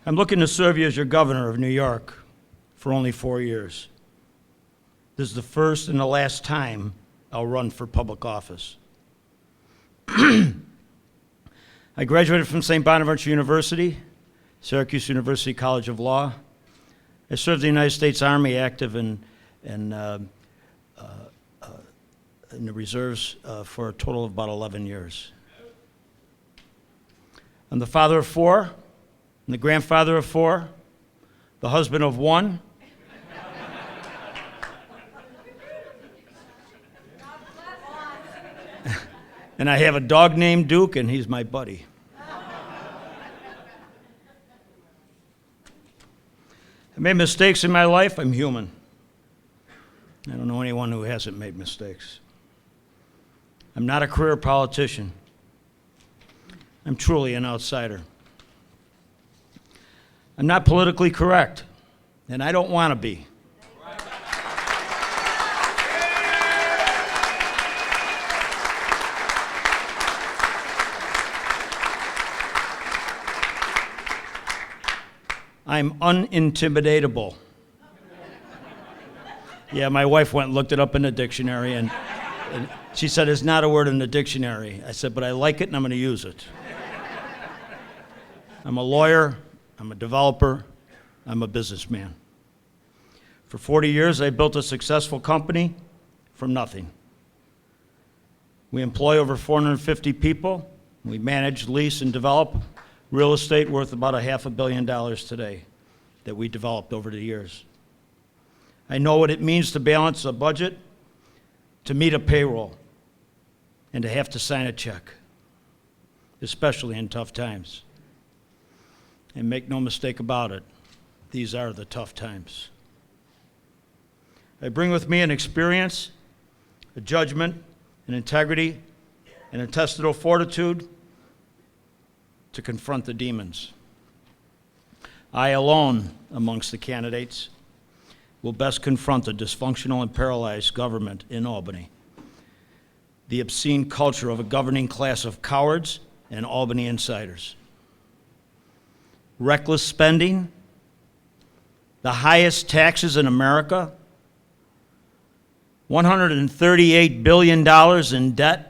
I'm looking to serve you as your governor of New York for only 4 years. This is the first and the last time I'll run for public office. I graduated from St. Bonaventure University, Syracuse University College of Law. I served the United States Army active in the reserves for a total of about 11 years. I'm the father of 4, and the grandfather of 4, the husband of 1, and I have a dog named Duke, and he's my buddy. I made mistakes in my life. I'm human. I don't know anyone who hasn't made mistakes. I'm not a career politician. I'm truly an outsider. I'm not politically correct, and I don't want to be. I'm unintimidatable. Yeah, my wife went and looked it up in the dictionary, and she said it's not a word in the dictionary. I said, but I like it and I'm going to use it. I'm a lawyer, I'm a developer, I'm a businessman. For 40 years, I built a successful company from nothing. We employ over 450 people. We manage, lease, and develop real estate worth about $500 million today that we developed over the years. I know what it means to balance a budget, to meet a payroll, and to have to sign a check, especially in tough times. And make no mistake about it, these are the tough times. I bring with me an experience, a judgment, an integrity, and intestinal fortitude to confront the demons. I alone, amongst the candidates, will best confront the dysfunctional and paralyzed government in Albany, the obscene culture of a governing class of cowards and Albany insiders, reckless spending, the highest taxes in America, $138 billion in debt,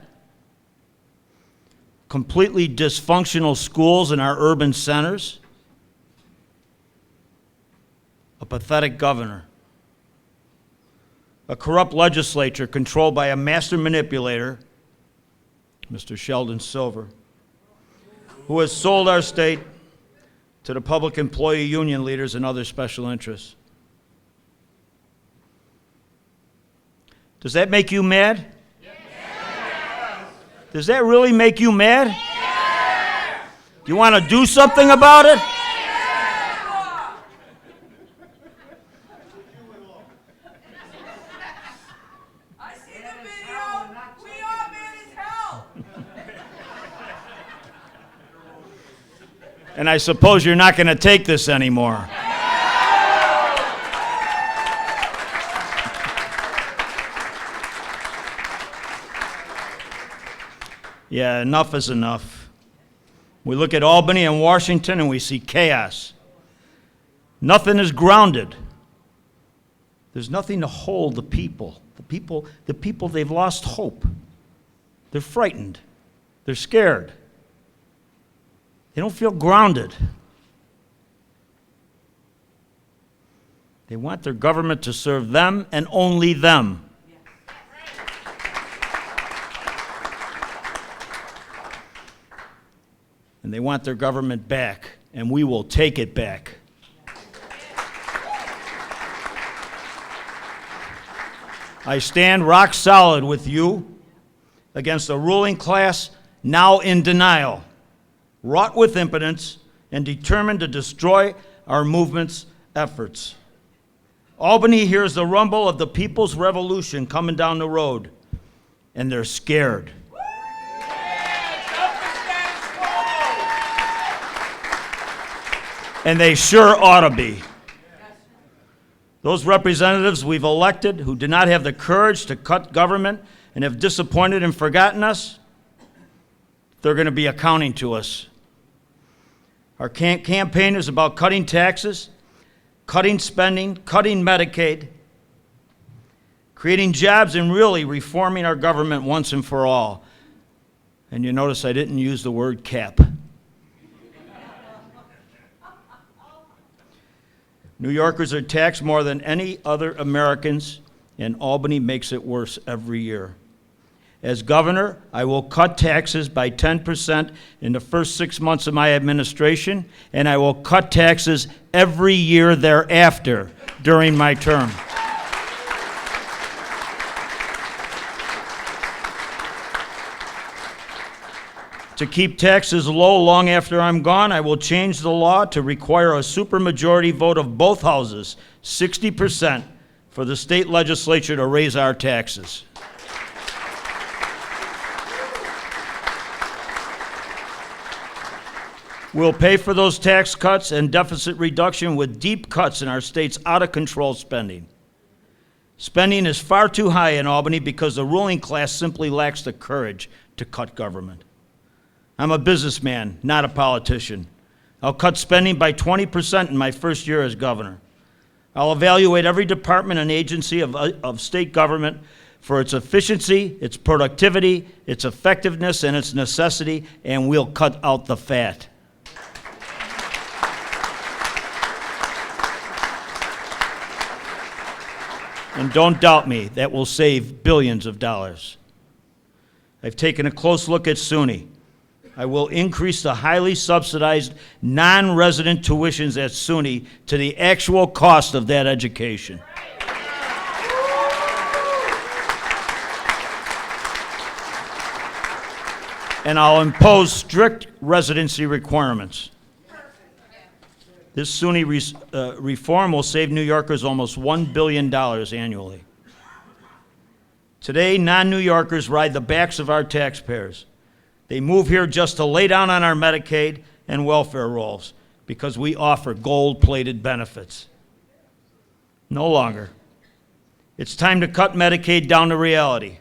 completely dysfunctional schools in our urban centers, a pathetic governor, a corrupt legislature controlled by a master manipulator, Mr. Sheldon Silver, who has sold our state to the public employee union leaders and other special interests. Does that make you mad? Does that really make you mad? Yeah. Do you want to do something about it? Yeah. I see the video. We are mad as hell. And I suppose you're not going to take this anymore. Yeah, enough is enough. We look at Albany and Washington and we see chaos. Nothing is grounded. There's nothing to hold the people. The people, they've lost hope. They're frightened. They're scared. They don't feel grounded. They want their government to serve them and only them. And they want their government back, and we will take it back. I stand rock solid with you against a ruling class now in denial, wrought with impotence, and determined to destroy our movement's efforts. Albany hears the rumble of the people's revolution coming down the road, and they're scared. And they sure ought to be. Those representatives we've elected who do not have the courage to cut government and have disappointed and forgotten us, they're going to be accounting to us. Our campaign is about cutting taxes, cutting spending, cutting Medicaid, creating jobs, and really reforming our government once and for all. And you notice I didn't use the word cap. New Yorkers are taxed more than any other Americans, and Albany makes it worse every year. As governor, I will cut taxes by 10% in the first 6 months of my administration, and I will cut taxes every year thereafter during my term. To keep taxes low long after I'm gone, I will change the law to require a supermajority vote of both houses, 60%, for the state legislature to raise our taxes. We'll pay for those tax cuts and deficit reduction with deep cuts in our state's out-of-control spending. Spending is far too high in Albany because the ruling class simply lacks the courage to cut government. I'm a businessman, not a politician. I'll cut spending by 20% in my first year as governor. I'll evaluate every department and agency of state government for its efficiency, its productivity, its effectiveness, and its necessity, and we'll cut out the fat. And don't doubt me, that will save billions of dollars. I've taken a close look at SUNY. I will increase the highly subsidized non-resident tuitions at SUNY to the actual cost of that education. And I'll impose strict residency requirements. This SUNY reform will save New Yorkers almost $1 billion annually. Today, non-New Yorkers ride the backs of our taxpayers. They move here just to lay down on our Medicaid and welfare rolls because we offer gold-plated benefits. No longer. It's time to cut Medicaid down to reality.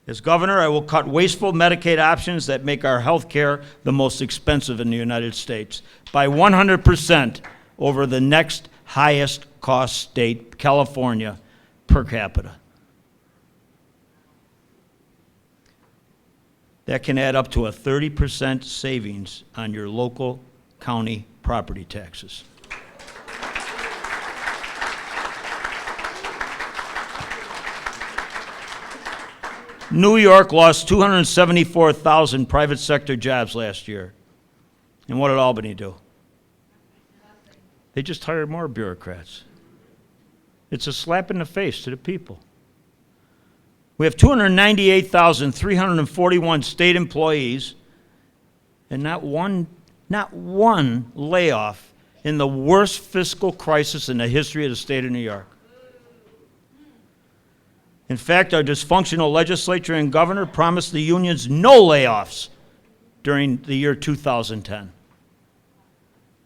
As governor, I will cut wasteful Medicaid options that make our health care the most expensive in the United States by 100% over the next highest cost state, California, per capita. That can add up to a 30% savings on your local county property taxes. New York lost 274,000 private sector jobs last year. And what did Albany do? They just hired more bureaucrats. It's a slap in the face to the people. We have 298,341 state employees and not one layoff in the worst fiscal crisis in the history of the state of New York. In fact, our dysfunctional legislature and governor promised the unions no layoffs during the year 2010.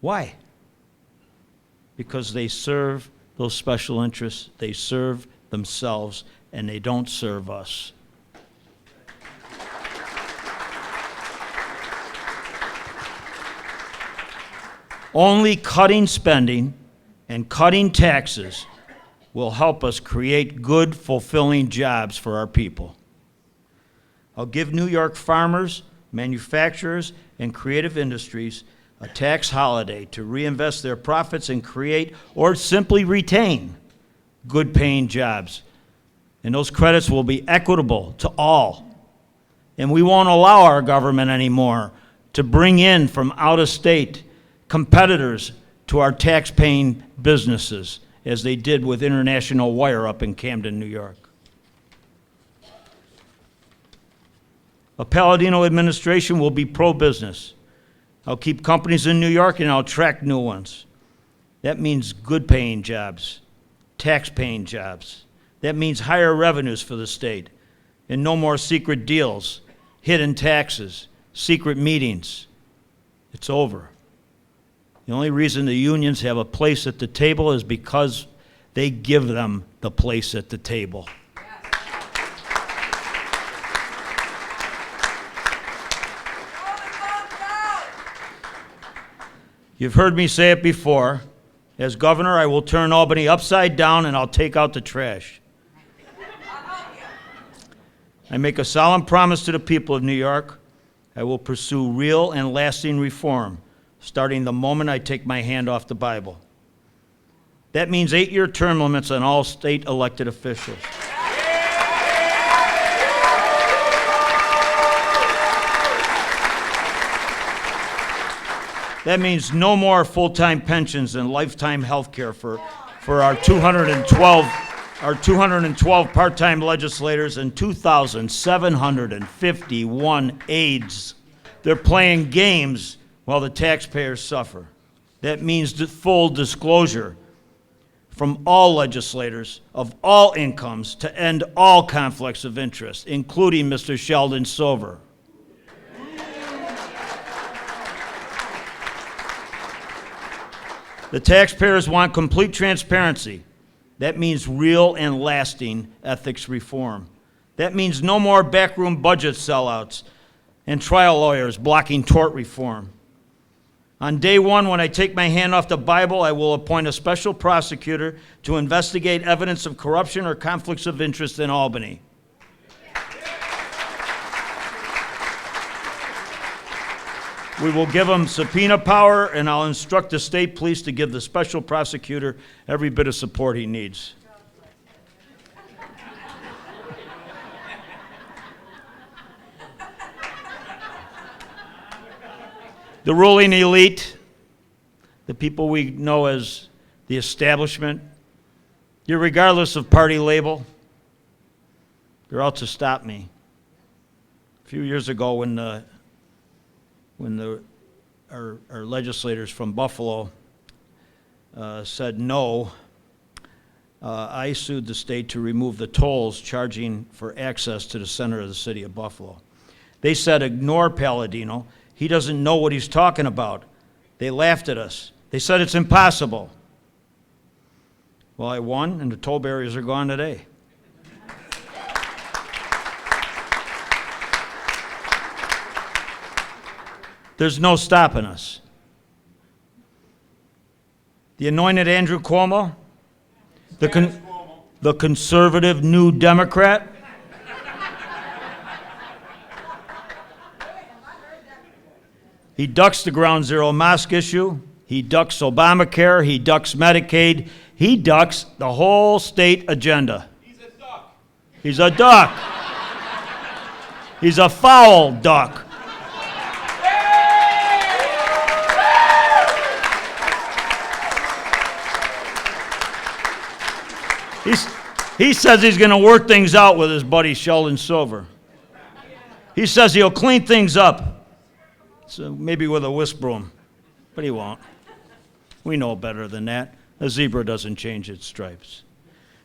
Why? Because they serve those special interests, they serve themselves, and they don't serve us. Only cutting spending and cutting taxes will help us create good, fulfilling jobs for our people. I'll give New York farmers, manufacturers, and creative industries a tax holiday to reinvest their profits and create or simply retain good-paying jobs. And those credits will be equitable to all. And we won't allow our government anymore to bring in from out of state competitors to our tax-paying businesses, as they did with International Wire up in Camden, New York. A Paladino administration will be pro-business. I'll keep companies in New York and I'll attract new ones. That means good-paying jobs, tax-paying jobs. That means higher revenues for the state and no more secret deals, hidden taxes, secret meetings. It's over. The only reason the unions have a place at the table is because they give them the place at the table. You've heard me say it before. As governor, I will turn Albany upside down and I'll take out the trash. I make a solemn promise to the people of New York. I will pursue real and lasting reform, starting the moment I take my hand off the Bible. That means 8-year term limits on all state elected officials. That means no more full-time pensions and lifetime health care for our 212 part-time legislators and 2,751 aides. They're playing games while the taxpayers suffer. That means full disclosure from all legislators of all incomes to end all conflicts of interest, including Mr. Sheldon Silver. The taxpayers want complete transparency. That means real and lasting ethics reform. That means no more backroom budget sellouts and trial lawyers blocking tort reform. On day one, when I take my hand off the Bible, I will appoint a special prosecutor to investigate evidence of corruption or conflicts of interest in Albany. We will give them subpoena power, and I'll instruct the state police to give the special prosecutor every bit of support he needs. The ruling elite, the people we know as the establishment, regardless of party label, they're out to stop me. A few years ago when our legislators from Buffalo said no, I sued the state to remove the tolls charging for access to the center of the city of Buffalo. They said, ignore Paladino. He doesn't know what he's talking about. They laughed at us. They said it's impossible. Well, I won, and the toll barriers are gone today. There's no stopping us. The anointed Andrew Cuomo, the conservative New Democrat, he ducks the Ground Zero mosque issue, he ducks Obamacare, he ducks Medicaid, he ducks the whole state agenda. He's a duck. He's a duck. He's a foul duck. He says he's going to work things out with his buddy Sheldon Silver. He says he'll clean things up, so maybe with a whisk broom, but he won't. We know better than that. A zebra doesn't change its stripes.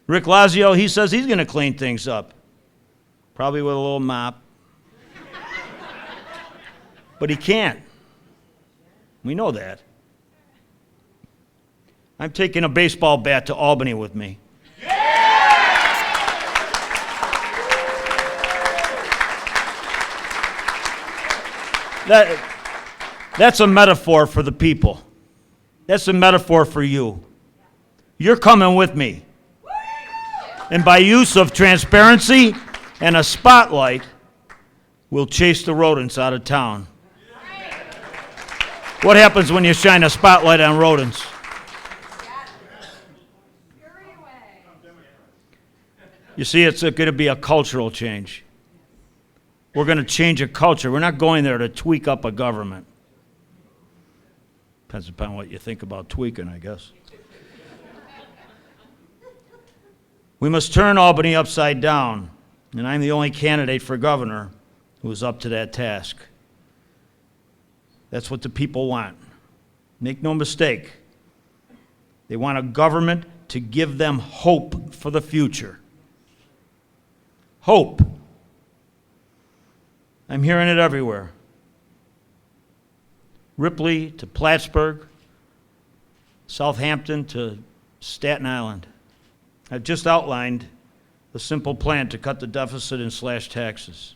Rick Lazio, he says he's going to clean things up, probably with a little mop. But he can't. We know that. I'm taking a baseball bat to Albany with me. That's a metaphor for the people. That's a metaphor for you. You're coming with me. And by use of transparency and a spotlight, we'll chase the rodents out of town. What happens when you shine a spotlight on rodents? You see, it's going to be a cultural change. We're going to change a culture. We're not going there to tweak up a government. Depends upon what you think about tweaking, I guess. We must turn Albany upside down, and I'm the only candidate for governor who is up to that task. That's what the people want. Make no mistake. They want a government to give them hope for the future. Hope. I'm hearing it everywhere. Ripley to Plattsburgh, Southampton to Staten Island. I've just outlined a simple plan to cut the deficit and slash taxes.